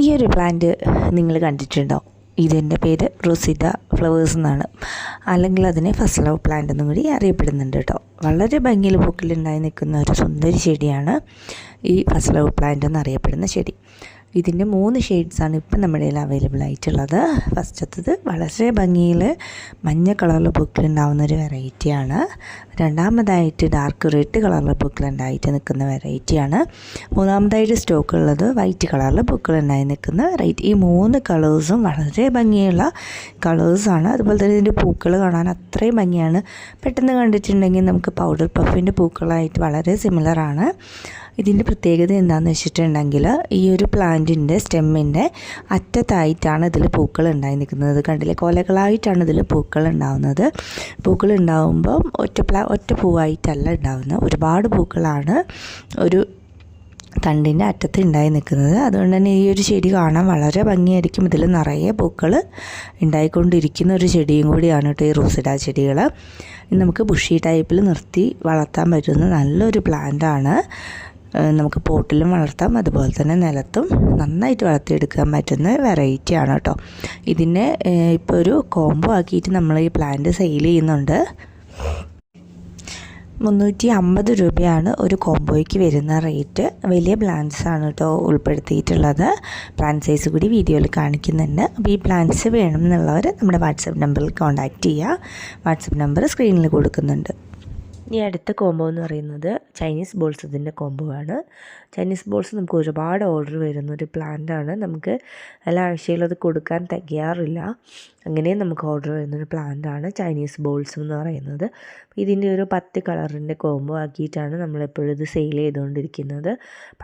ഈ ഒരു പ്ലാന്റ് നിങ്ങൾ കണ്ടിട്ടുണ്ടോ? ഇതിൻ്റെ പേര് റോസിഡ ഫ്ലവേഴ്സ് എന്നാണ്, അല്ലെങ്കിൽ അതിനെ ഫസ്റ്റ് ലവ് പ്ലാന്റ് എന്നും കൂടി അറിയപ്പെടുന്നുണ്ട് കേട്ടോ. വളരെ ഭംഗിയിൽ പൂക്കളുണ്ടായി നിൽക്കുന്ന ഒരു സുന്ദരി ചെടിയാണ് ഈ ഫസ്റ്റ് ലവ് പ്ലാന്റ് എന്നറിയപ്പെടുന്ന ചെടി. ഇതിൻ്റെ 3 ഷെയ്ഡ്സാണ് ഇപ്പം നമ്മുടെ കയ്യിൽ അവൈലബിൾ ആയിട്ടുള്ളത്. ഫസ്റ്റത്തത് വളരെ ഭംഗിയിൽ മഞ്ഞ കളറിൽ പൂക്കളുണ്ടാവുന്ന ഒരു വെറൈറ്റിയാണ്. രണ്ടാമതായിട്ട് ഡാർക്ക് റെഡ് കളറിൽ പൂക്കളുണ്ടായിട്ട് നിൽക്കുന്ന വെറൈറ്റിയാണ്. മൂന്നാമതായിട്ട് സ്റ്റോക്ക് ഉള്ളത് വൈറ്റ് കളറിൽ പൂക്കളുണ്ടായി നിൽക്കുന്ന വെറൈറ്റി. ഈ 3 കളേഴ്സും വളരെ ഭംഗിയുള്ള കളേഴ്സാണ്. അതുപോലെ തന്നെ ഇതിൻ്റെ പൂക്കൾ കാണാൻ അത്രയും ഭംഗിയാണ്. പെട്ടെന്ന് കണ്ടിട്ടുണ്ടെങ്കിൽ നമുക്ക് പൗഡർ പഫിൻ്റെ പൂക്കളായിട്ട് വളരെ സിമിലറാണ്. ഇതിൻ്റെ പ്രത്യേകത എന്താണെന്ന് വെച്ചിട്ടുണ്ടെങ്കിൽ ഈ ഒരു പ്ലാന്റിൻ്റെ സ്റ്റെമ്മിൻ്റെ അറ്റത്തായിട്ടാണ് ഇതിൽ പൂക്കൾ ഉണ്ടായി നിൽക്കുന്നത്. കണ്ടില്ലേ, കൊലകളായിട്ടാണ് ഇതിൽ പൂക്കൾ ഉണ്ടാകുന്നത്. പൂക്കൾ ഉണ്ടാകുമ്പം ഒറ്റ പൂവായിട്ടല്ല ഉണ്ടാകുന്നത്, ഒരുപാട് പൂക്കളാണ് ഒരു തണ്ടിൻ്റെ അറ്റത്ത് ഉണ്ടായി നിൽക്കുന്നത്. അതുകൊണ്ട് തന്നെ ഈ ഒരു ചെടി കാണാൻ വളരെ ഭംഗിയായിരിക്കും. ഇതിൽ നിറയെ പൂക്കൾ ഉണ്ടായിക്കൊണ്ടിരിക്കുന്ന ഒരു ചെടിയും കൂടിയാണ് കേട്ടോ ഈ റോസിഡ ചെടികൾ. നമുക്ക് ബുഷി ടൈപ്പിൽ നിർത്തി വളർത്താൻ പറ്റുന്ന നല്ലൊരു പ്ലാന്റാണ്. നമുക്ക് പോട്ടിലും വളർത്താം, അതുപോലെ തന്നെ നിലത്തും നന്നായിട്ട് വളർത്തിയെടുക്കാൻ പറ്റുന്ന വെറൈറ്റിയാണ് കേട്ടോ. ഇതിനെ ഇപ്പോൾ ഒരു കോംബോ ആക്കിയിട്ട് നമ്മൾ ഈ പ്ലാന്റ് സെയിൽ ചെയ്യുന്നുണ്ട്. 350 രൂപയാണ് ഒരു കോംബോയ്ക്ക് വരുന്ന റേറ്റ്. വലിയ പ്ലാന്റ്സ് ആണ് കേട്ടോ ഉൾപ്പെടുത്തിയിട്ടുള്ളത്. പ്ലാന്റ് സൈസ് കൂടി വീഡിയോയിൽ കാണിക്കുന്നുണ്ട്. അപ്പോൾ ഈ പ്ലാന്റ്സ് വേണം എന്നുള്ളവർ നമ്മുടെ വാട്സപ്പ് നമ്പറിൽ കോൺടാക്റ്റ് ചെയ്യുക. വാട്സപ്പ് നമ്പർ സ്ക്രീനിൽ കൊടുക്കുന്നുണ്ട്. ഇനി അടുത്ത കോംബോ എന്ന് പറയുന്നത് ചൈനീസ് ബോൾസ് ഇതിൻ്റെ കോംബോ ആണ്. ചൈനീസ് ബോൾസ് നമുക്ക് ഒരുപാട് ഓർഡർ വരുന്നൊരു പ്ലാന്റാണ്. നമുക്ക് എല്ലാ ആഴ്ചയിലും അത് കൊടുക്കാൻ തികയാറില്ല, അങ്ങനെ നമുക്ക് ഓർഡർ വരുന്നൊരു പ്ലാന്റാണ് ചൈനീസ് ബോൾസ് എന്ന് പറയുന്നത്. ഇതിൻ്റെ ഒരു 10 കളറിൻ്റെ കോംബോ ആക്കിയിട്ടാണ് നമ്മളെപ്പോഴും ഇത് സെയിൽ ചെയ്തുകൊണ്ടിരിക്കുന്നത്.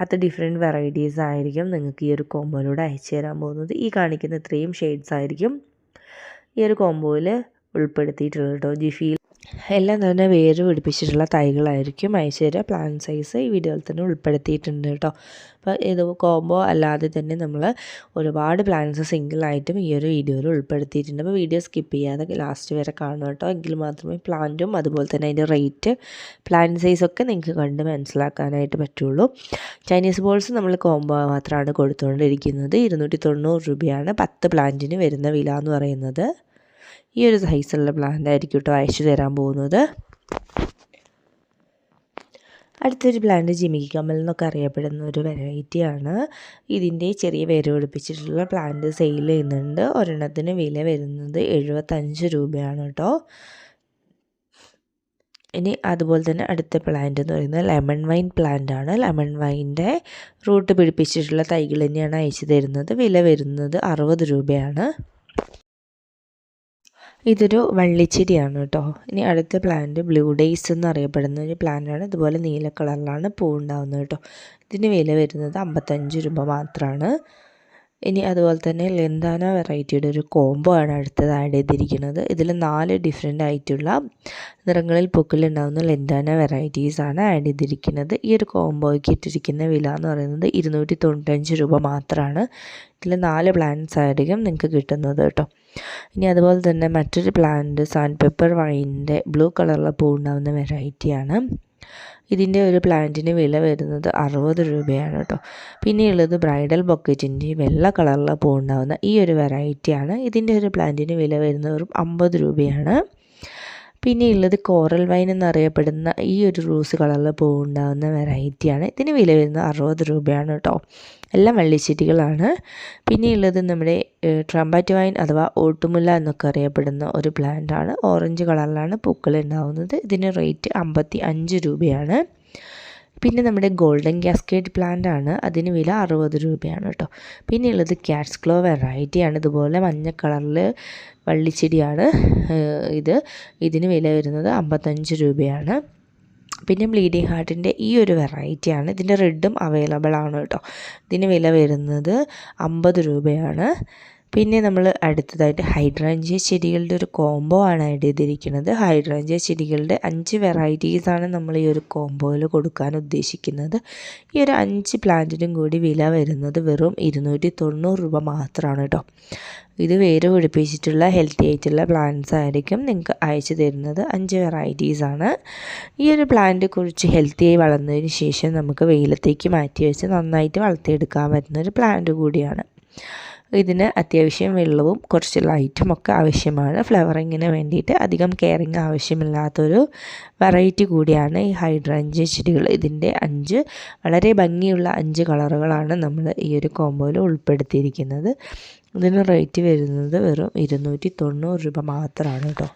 10 ഡിഫറെൻറ്റ് വെറൈറ്റീസ് ആയിരിക്കും നിങ്ങൾക്ക് ഈ ഒരു കോംബോയിലൂടെ അയച്ചു തരാൻ പോകുന്നത്. ഈ കാണിക്കുന്ന 3 ഷെയ്ഡ്സ് ആയിരിക്കും ഈ ഒരു കോംബോയിൽ ഉൾപ്പെടുത്തിയിട്ടുള്ളത് കേട്ടോ. ജിഫിയിൽ എല്ലാം തന്നെ വേര് പിടിപ്പിച്ചിട്ടുള്ള തൈകളായിരിക്കും അയച്ചു തരിക. പ്ലാൻ സൈസ് ഈ വീഡിയോയിൽ തന്നെ ഉൾപ്പെടുത്തിയിട്ടുണ്ട് കേട്ടോ. അപ്പോൾ ഇത് കോംബോ അല്ലാതെ തന്നെ നമ്മൾ ഒരുപാട് പ്ലാന്റ്സ് സിംഗിളായിട്ടും ഈ ഒരു വീഡിയോയിൽ ഉൾപ്പെടുത്തിയിട്ടുണ്ട്. അപ്പോൾ വീഡിയോ സ്കിപ്പ് ചെയ്യാതെ ലാസ്റ്റ് വരെ കാണുക കേട്ടോ. എങ്കിൽ മാത്രമേ പ്ലാന്റും അതുപോലെ തന്നെ അതിൻ്റെ റേറ്റ്, പ്ലാന്റ് സൈസൊക്കെ നിങ്ങൾക്ക് കണ്ട് മനസ്സിലാക്കാനായിട്ട് പറ്റുള്ളൂ. ചൈനീസ് ബോൾസ് നമ്മൾ കോംബോ മാത്രമാണ് കൊടുത്തുകൊണ്ടിരിക്കുന്നത്. 290 രൂപയാണ് 10 പ്ലാന്റിന് വരുന്ന വില എന്ന് പറയുന്നത്. ഈ ഒരു സൈസുള്ള പ്ലാന്റ് ആയിരിക്കും കേട്ടോ അയച്ചു തരാൻ പോകുന്നത്. അടുത്തൊരു പ്ലാന്റ് ജിമിക്കി കമ്മൽ എന്നൊക്കെ അറിയപ്പെടുന്ന ഒരു വെറൈറ്റിയാണ്. ഇതിൻ്റെ ചെറിയ വേര് പിടിപ്പിച്ചിട്ടുള്ള പ്ലാന്റ് സെയിൽ ചെയ്യുന്നുണ്ട്. ഒരെണ്ണത്തിന് വില വരുന്നത് 75 രൂപയാണ് കേട്ടോ. ഇനി അതുപോലെ തന്നെ അടുത്ത പ്ലാന്റ് എന്ന് പറയുന്നത് ലെമൺ വൈൻ പ്ലാന്റ് ആണ്. ലെമൺ വൈൻ്റെ റൂട്ട് പിടിപ്പിച്ചിട്ടുള്ള തൈകൾ തന്നെയാണ് അയച്ചു തരുന്നത്. വില വരുന്നത് 60 രൂപയാണ്. ഇതൊരു വള്ളിച്ചെടിയാണ് കേട്ടോ. ഇനി അടുത്ത പ്ലാന്റ് ബ്ലൂ ഡേയ്സ് എന്നറിയപ്പെടുന്ന ഒരു പ്ലാന്റാണ്. ഇതുപോലെ നീല കളറിലാണ് പൂ ഉണ്ടാകുന്നത് കേട്ടോ. ഇതിന് വില വരുന്നത് 55 രൂപ മാത്രമാണ്. ഇനി അതുപോലെ തന്നെ ലെന്താന വെറൈറ്റിയുടെ ഒരു കോംബോ ആണ് അടുത്തത് ആഡ് ചെയ്തിരിക്കുന്നത്. ഇതിൽ 4 ഡിഫറെൻ്റ് ആയിട്ടുള്ള നിറങ്ങളിൽ പൂക്കളുണ്ടാകുന്ന ലെന്താന വെറൈറ്റീസാണ് ആഡ് ചെയ്തിരിക്കുന്നത്. ഈ ഒരു കോംബോയ്ക്ക് ഇട്ടിരിക്കുന്ന വില എന്ന് പറയുന്നത് 295 രൂപ മാത്രമാണ്. ഇതിൽ 4 പ്ലാന്റ്സ് ആയിരിക്കും നിങ്ങൾക്ക് കിട്ടുന്നത് കേട്ടോ. ഇനി അതുപോലെ തന്നെ മറ്റൊരു പ്ലാന്റ് സാൻഡ് പെപ്പർ വൈൻ്റെ ബ്ലൂ കളറിലെ പൂ ഉണ്ടാകുന്ന വെറൈറ്റിയാണ്. ഇതിൻ്റെ ഒരു പ്ലാന്റിന് വില വരുന്നത് 60 രൂപയാണ് കേട്ടോ. പിന്നെയുള്ളത് ബ്രൈഡൽ ബൊക്കറ്റിൻ്റെ വെള്ള കളറിലെ പൂ ഉണ്ടാകുന്ന ഈ ഒരു വെറൈറ്റിയാണ്. ഇതിൻ്റെ ഒരു പ്ലാന്റിന് വില വരുന്നത് വെറും 50 രൂപയാണ്. പിന്നെയുള്ളത് കോറൽ വൈൻ എന്നറിയപ്പെടുന്ന ഈ ഒരു റോസ് കളറിൽ പൂ ഉണ്ടാകുന്ന വെറൈറ്റിയാണ്. ഇതിന് വില വരുന്നത് 60 രൂപയാണ് കേട്ടോ. എല്ലാം വള്ളിച്ചെടികളാണ്. പിന്നെയുള്ളത് നമ്മുടെ ട്രംപറ്റ് വൈൻ അഥവാ ഓട്ടുമുല്ല എന്നൊക്കെ അറിയപ്പെടുന്ന ഒരു പ്ലാന്റാണ്. ഓറഞ്ച് കളറിലാണ് പൂക്കൾ ഉണ്ടാകുന്നത്. ഇതിന് റേറ്റ് 55 രൂപയാണ്. പിന്നെ നമ്മുടെ ഗോൾഡൻ കാസ്കേഡ് പ്ലാന്റ് ആണ്. അതിന് വില 60 രൂപയാണ് കേട്ടോ. പിന്നെയുള്ളത് ക്യാറ്റ്സ് ക്ലോ വെറൈറ്റിയാണ്. ഇതുപോലെ മഞ്ഞ കളറിൽ വള്ളിച്ചെടിയാണ് ഇതിന് വില വരുന്നത് 55 രൂപയാണ്. പിന്നെ ബ്ലീഡിങ് ഹാർട്ടിൻ്റെ ഈ ഒരു വെറൈറ്റിയാണ്. ഇതിൻ്റെ റെഡും അവൈലബിൾ ആണ് കേട്ടോ. ഇതിന് വില വരുന്നത് 50 രൂപയാണ്. പിന്നെ നമ്മൾ അടുത്തതായിട്ട് ഹൈഡ്രാഞ്ചിയ ചെടികളുടെ ഒരു കോംബോ ആണ് ആഡ് ചെയ്തിരിക്കുന്നത്. ഹൈഡ്രാഞ്ചിയ ചെടികളുടെ 5 വെറൈറ്റീസാണ് നമ്മൾ ഈ ഒരു കോംബോയിൽ കൊടുക്കാൻ ഉദ്ദേശിക്കുന്നത്. ഈ ഒരു 5 പ്ലാന്റിനും കൂടി വില വരുന്നത് വെറും 290 രൂപ മാത്രമാണ് കേട്ടോ. ഇത് വേര് പിടിപ്പിച്ചിട്ടുള്ള ഹെൽത്തി ആയിട്ടുള്ള പ്ലാന്റ്സ് ആയിരിക്കും നിങ്ങൾക്ക് അയച്ചു തരുന്നത്. 5 വെറൈറ്റീസാണ്. ഈ ഒരു പ്ലാന്റ് കുറച്ച് ഹെൽത്തിയായി വളർന്നതിന് ശേഷം നമുക്ക് വെയിലത്തേക്ക് മാറ്റി വെച്ച് നന്നായിട്ട് വളർത്തിയെടുക്കാൻ പറ്റുന്ന ഒരു പ്ലാന്റ് കൂടിയാണ്. ഇതിന് അത്യാവശ്യം വെള്ളവും കുറച്ച് ലൈറ്റും ഒക്കെ ആവശ്യമാണ്. ഫ്ലവറിങ്ങിന് വേണ്ടിയിട്ട് അധികം കെയറിങ് ആവശ്യമില്ലാത്തൊരു വെറൈറ്റി കൂടിയാണ് ഈ ഹൈഡ്രാഞ്ചിയ ചെടികൾ. ഇതിൻ്റെ 5 വളരെ ഭംഗിയുള്ള 5 കളറുകളാണ് നമ്മൾ ഈ ഒരു കോംബോയിൽ ഉൾപ്പെടുത്തിയിരിക്കുന്നത്. ഇതിന് റേറ്റ് വരുന്നത് വെറും 290 രൂപ മാത്രമാണ് കേട്ടോ.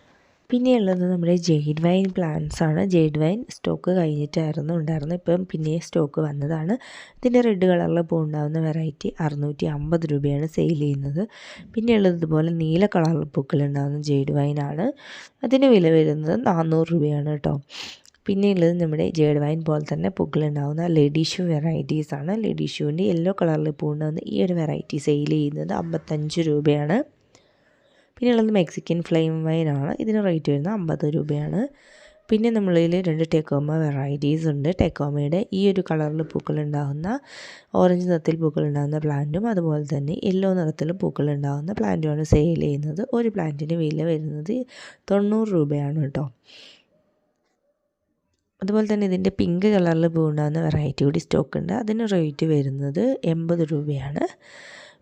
പിന്നെയുള്ളത് നമ്മുടെ ജെയ്ഡ് വൈൻ പ്ലാന്റ്സ് ആണ്. ജെയ്ഡ് വൈൻ സ്റ്റോക്ക് കഴിഞ്ഞിട്ടായിരുന്നു ഉണ്ടായിരുന്നത്, ഇപ്പം പിന്നെ സ്റ്റോക്ക് വന്നതാണ്. ഇതിൻ്റെ റെഡ് കളറിൽ പൂവുണ്ടാകുന്ന വെറൈറ്റി 650 രൂപയാണ് സെയിൽ ചെയ്യുന്നത്. പിന്നെയുള്ളത് ഇതുപോലെ നീല കളറിൽ പൂക്കളുണ്ടാകുന്ന ജെയ്ഡ് വൈൻ ആണ്. അതിന് വില വരുന്നത് 400 രൂപയാണ് കേട്ടോ. പിന്നെയുള്ളത് നമ്മുടെ ജെയ്ഡ് വൈൻ പോലെ തന്നെ പൂക്കളുണ്ടാകുന്ന ലേഡി ഷൂ വെറൈറ്റീസ് ആണ്. ലേഡി ഷൂവിൻ്റെ യെല്ലോ കളറിൽ പൂവുണ്ടാകുന്ന ഈ ഒരു വെറൈറ്റി സെയിൽ ചെയ്യുന്നത് 55 രൂപയാണ്. പിന്നെയുള്ളത് മെക്സിക്കൻ ഫ്ലെയിം വൈനാണ്. ഇതിന് റേറ്റ് വരുന്നത് 50 രൂപയാണ്. പിന്നെ നമ്മളിൽ 2 ടെക്കോമ വെറൈറ്റീസ് ഉണ്ട്. ടെക്കോമയുടെ ഈ ഒരു കളറിൽ പൂക്കളുണ്ടാകുന്ന ഓറഞ്ച് നിറത്തിൽ പൂക്കളുണ്ടാകുന്ന പ്ലാന്റും അതുപോലെ തന്നെ യെല്ലോ നിറത്തിൽ പൂക്കളുണ്ടാകുന്ന പ്ലാന്റുമാണ് സെയിൽ ചെയ്യുന്നത്. ഒരു പ്ലാന്റിന് വില വരുന്നത് 90 രൂപയാണ് കേട്ടോ. അതുപോലെ തന്നെ ഇതിൻ്റെ പിങ്ക് കളറിൽ പൂവുണ്ടാകുന്ന വെറൈറ്റി കൂടി സ്റ്റോക്ക് ഉണ്ട്. അതിന് റേറ്റ് വരുന്നത് 80 രൂപയാണ്.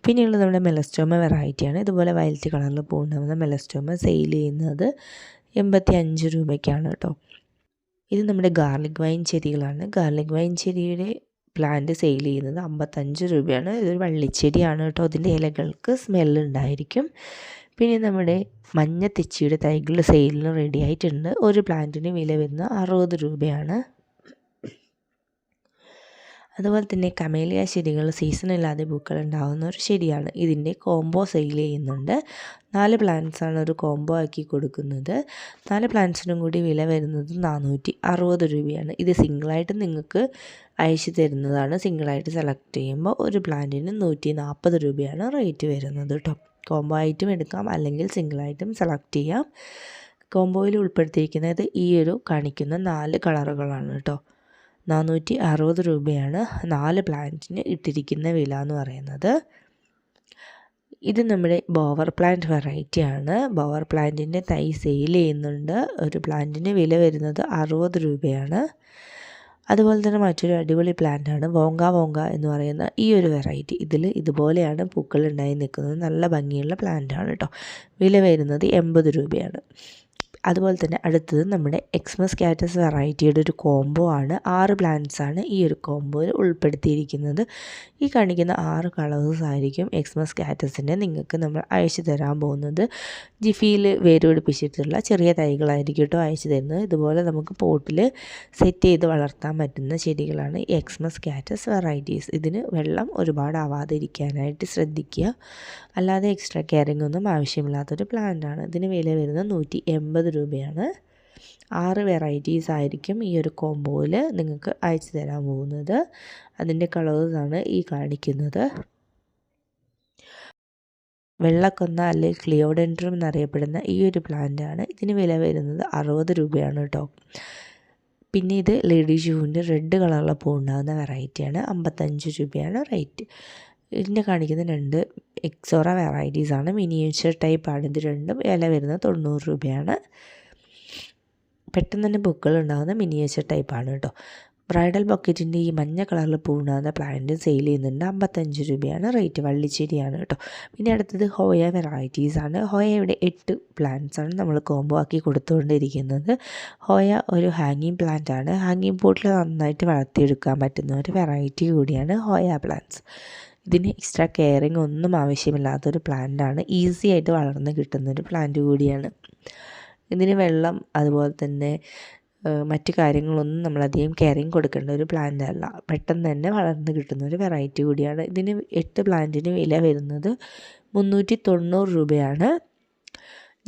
പിന്നെയുള്ളത് നമ്മുടെ മെലസ്റ്റോമ വെറൈറ്റിയാണ്. ഇതുപോലെ വയലറ്റ് കളറിൽ പൂവുണ്ടാകുന്ന മെലസ്റ്റോമ സെയിൽ ചെയ്യുന്നത് 85 രൂപയ്ക്കാണ് കേട്ടോ. ഇത് നമ്മുടെ ഗാർലിക് വൈൻ ചെടികളാണ്. ഗാർലിക് വൈൻ ചെടിയുടെ പ്ലാന്റ് സെയിൽ ചെയ്യുന്നത് 55 രൂപയാണ്. ഇതൊരു വള്ളിച്ചെടിയാണ് കേട്ടോ. അതിൻ്റെ ഇലകൾക്ക് സ്മെല്ലുണ്ടായിരിക്കും. പിന്നെ നമ്മുടെ മഞ്ഞ തെച്ചിയുടെ തൈകൾ സെയിലിന് റെഡി ആയിട്ടുണ്ട്. ഒരു പ്ലാന്റിന് വില വരുന്നത് 60 രൂപയാണ്. അതുപോലെ തന്നെ കമേലിയ ചെടികൾ സീസണില്ലാതെ പൂക്കൾ ഉണ്ടാകുന്ന ഒരു ചെടിയാണ്. ഇതിൻ്റെ കോംബോ സെയിൽ ചെയ്യുന്നുണ്ട്. 4 പ്ലാന്റ്സാണ് ഒരു കോംബോ ആക്കി കൊടുക്കുന്നത്. 4 പ്ലാന്റ്സിനും കൂടി വില വരുന്നത് 460 രൂപയാണ്. ഇത് സിംഗിളായിട്ട് നിങ്ങൾക്ക് അയച്ചു തരുന്നതാണ്. സിംഗിളായിട്ട് സെലക്ട് ചെയ്യുമ്പോൾ ഒരു പ്ലാന്റിന് 140 രൂപയാണ് റേറ്റ് വരുന്നത് കേട്ടോ. കോംബോ ആയിട്ടും എടുക്കാം, അല്ലെങ്കിൽ സിംഗിളായിട്ടും സെലക്ട് ചെയ്യാം. കോംബോയിൽ ഉൾപ്പെടുത്തിയിരിക്കുന്നത് ഈ ഒരു കാണിക്കുന്ന 4 കളറുകളാണ് കേട്ടോ. 460 രൂപയാണ് 4 പ്ലാന്റിന് ഇട്ടിരിക്കുന്ന വില എന്ന് പറയുന്നത്. ഇത് നമ്മുടെ ബോവർ പ്ലാന്റ് വെറൈറ്റിയാണ്. ബോവർ പ്ലാന്റിൻ്റെ തൈ സെയിൽ ചെയ്യുന്നുണ്ട്. ഒരു പ്ലാന്റിന് വില വരുന്നത് 60 രൂപയാണ്. അതുപോലെ തന്നെ മറ്റൊരു അടിപൊളി പ്ലാന്റാണ് വോങ്ക എന്ന് പറയുന്ന ഈ ഒരു വെറൈറ്റി. ഇതിൽ ഇതുപോലെയാണ് പൂക്കൾ ഉണ്ടായി നിൽക്കുന്നത്. നല്ല ഭംഗിയുള്ള പ്ലാന്റാണ് കേട്ടോ. വില വരുന്നത് 80 രൂപയാണ്. അതുപോലെ തന്നെ അടുത്തത് നമ്മുടെ എക്സ്മസ് കാറ്റസ് വെറൈറ്റിയുടെ ഒരു കോംബോ ആണ്. 6 പ്ലാന്റ്സാണ് ഈ ഒരു കോംബോയിൽ ഉൾപ്പെടുത്തിയിരിക്കുന്നത്. ഈ കാണിക്കുന്ന 6 കളേഴ്സ് ആയിരിക്കും എക്സ്മസ് കാറ്റസിൻ്റെ നിങ്ങൾക്ക് നമ്മൾ അയച്ചു തരാൻ പോകുന്നത്. ജിഫിയിൽ വേര് പിടിപ്പിച്ചിട്ടുള്ള ചെറിയ തൈകളായിരിക്കും കേട്ടോ അയച്ചു തരുന്നത്. ഇതുപോലെ നമുക്ക് പോട്ടിൽ സെറ്റ് ചെയ്ത് വളർത്താൻ പറ്റുന്ന ചെടികളാണ് ഈ എക്സ്മസ് കാറ്റസ് വെറൈറ്റീസ്. ഇതിന് വെള്ളം ഒരുപാട് ആവാതിരിക്കാനായിട്ട് ശ്രദ്ധിക്കുക. അല്ലാതെ എക്സ്ട്രാ കെയറിംഗ് ഒന്നും ആവശ്യമില്ലാത്തൊരു പ്ലാന്റാണ്. ഇതിന് വില വരുന്നത് 180 രൂപയാണ്. 6 വെറൈറ്റീസ് ആയിരിക്കും ഈ ഒരു കോംബോയിൽ നിങ്ങൾക്ക് അയച്ചു തരാൻ പോകുന്നത്. അതിൻ്റെ കളേഴ്സാണ് ഈ കാണിക്കുന്നത്. വെള്ളക്കൊന്ന അല്ലെങ്കിൽ ക്ലിയോഡെൻഡ്രം എന്നറിയപ്പെടുന്ന ഈ ഒരു പ്ലാന്റാണ്. ഇതിന് വില വരുന്നത് 60 രൂപയാണ് കേട്ടോ. പിന്നെ ഇത് ലേഡി ഷൂവിൻ്റെ റെഡ് കളറിൽ പൂവുണ്ടാകുന്ന വെറൈറ്റിയാണ്. 55 രൂപയാണ് റേറ്റ്. ഇതിൻ്റെ കാണിക്കുന്ന 2 എക്സോറ വെറൈറ്റീസാണ്. മിനിയേച്ചർ ടൈപ്പാണ് ഇത് രണ്ടും. വില വരുന്നത് 90 രൂപയാണ്. പെട്ടെന്ന് തന്നെ പൂക്കൾ ഉണ്ടാകുന്ന മിനിയേച്ചർ ടൈപ്പാണ് കേട്ടോ. ബ്രൈഡൽ ബക്കറ്റിൻ്റെ ഈ മഞ്ഞ കളറിൽ പൂവുണ്ടാകുന്ന പ്ലാന്റ് സെയിൽ ചെയ്യുന്നുണ്ട്. 55 രൂപയാണ് റേറ്റ്. വള്ളിച്ചെടിയാണ് കേട്ടോ. പിന്നെ അടുത്തത് ഹോയ വെറൈറ്റീസാണ്. ഹോയയുടെ 8 പ്ലാന്റ്സാണ് നമ്മൾ കോംബോ ആക്കി കൊടുത്തുകൊണ്ടിരിക്കുന്നത്. ഹോയ ഒരു ഹാങ്ങിങ് പ്ലാന്റാണ്. ഹാങ്ങിങ് പോട്ടിൽ നന്നായിട്ട് വളർത്തിയെടുക്കാൻ പറ്റുന്ന ഒരു വെറൈറ്റി കൂടിയാണ് ഹോയ പ്ലാന്റ്സ്. ഇതിന് എക്സ്ട്രാ കെയറിങ് ഒന്നും ആവശ്യമില്ലാത്തൊരു പ്ലാന്റാണ്. ഈസി ആയിട്ട് വളർന്ന് കിട്ടുന്നൊരു പ്ലാന്റ് കൂടിയാണ്. ഇതിന് വെള്ളം അതുപോലെ തന്നെ മറ്റു കാര്യങ്ങളൊന്നും നമ്മളധികം കെയറിങ് കൊടുക്കേണ്ട ഒരു പ്ലാന്റ് അല്ല. പെട്ടെന്ന് തന്നെ വളർന്ന് കിട്ടുന്ന ഒരു വെറൈറ്റി കൂടിയാണ്. ഇതിന് 8 പ്ലാന്റിന് വില വരുന്നത് 390 രൂപയാണ്.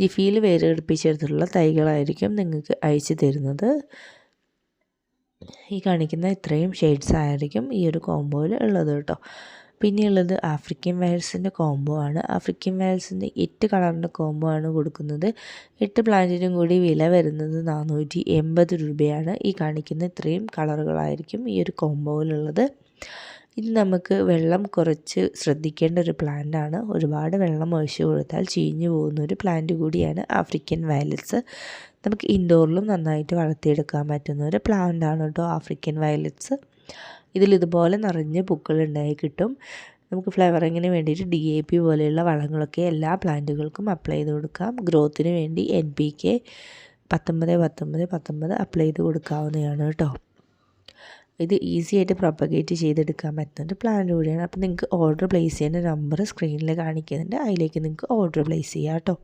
ജിഫിയിൽ വേര് പിടിപ്പിച്ചെടുത്തുള്ള തൈകളായിരിക്കും നിങ്ങൾക്ക് അയച്ചു തരുന്നത്. ഈ കാണിക്കുന്ന ഇത്രയും ഷെയ്ഡ്സ് ആയിരിക്കും ഈ ഒരു കോംബോയിൽ ഉള്ളത് കേട്ടോ. പിന്നെയുള്ളത് ആഫ്രിക്കൻ വയൽസിൻ്റെ കോംബോ ആണ്. ആഫ്രിക്കൻ വയൽസിൻ്റെ 8 കളറിൻ്റെ കോംബോ ആണ് കൊടുക്കുന്നത്. 8 പ്ലാന്റിനും കൂടി വില വരുന്നത് 480 രൂപയാണ്. ഈ കാണിക്കുന്ന ഇത്രയും കളറുകളായിരിക്കും ഈ ഒരു കോംബോയിലുള്ളത്. ഇത് നമുക്ക് വെള്ളം കുറച്ച് ശ്രദ്ധിക്കേണ്ട ഒരു പ്ലാന്റാണ്. ഒരുപാട് വെള്ളം ഒഴിച്ചു കൊടുത്താൽ ചീഞ്ഞു പോകുന്ന ഒരു പ്ലാന്റ് കൂടിയാണ് ആഫ്രിക്കൻ വയലറ്റ്സ്. നമുക്ക് ഇൻഡോറിലും നന്നായിട്ട് വളർത്തിയെടുക്കാൻ പറ്റുന്ന ഒരു പ്ലാന്റാണ് കേട്ടോ ആഫ്രിക്കൻ വയലറ്റ്സ്. ഇതിലിതുപോലെ നിറഞ്ഞ് പൂക്കളുണ്ടായി കിട്ടും. നമുക്ക് ഫ്ലവറിങ്ങിന് വേണ്ടിയിട്ട് DAP പോലെയുള്ള വളങ്ങളൊക്കെ എല്ലാ പ്ലാന്റുകൾക്കും അപ്ലൈ ചെയ്ത് കൊടുക്കാം. ഗ്രോത്തിന് വേണ്ടി NPK 19-19-19 അപ്ലൈ ചെയ്ത് കൊടുക്കാവുന്നതാണ് കേട്ടോ. ഇത് ഈസി ആയിട്ട് പ്രൊപ്പഗേറ്റ് ചെയ്തെടുക്കാൻ പറ്റുന്ന പ്ലാന്റ് കൂടിയാണ്. അപ്പോൾ നിങ്ങൾക്ക് ഓർഡർ പ്ലേസ് ചെയ്യുന്ന നമ്പർ സ്ക്രീനിൽ കാണിക്കുന്നുണ്ട്, അതിലേക്ക് നിങ്ങൾക്ക് ഓർഡർ പ്ലേസ് ചെയ്യാം കേട്ടോ.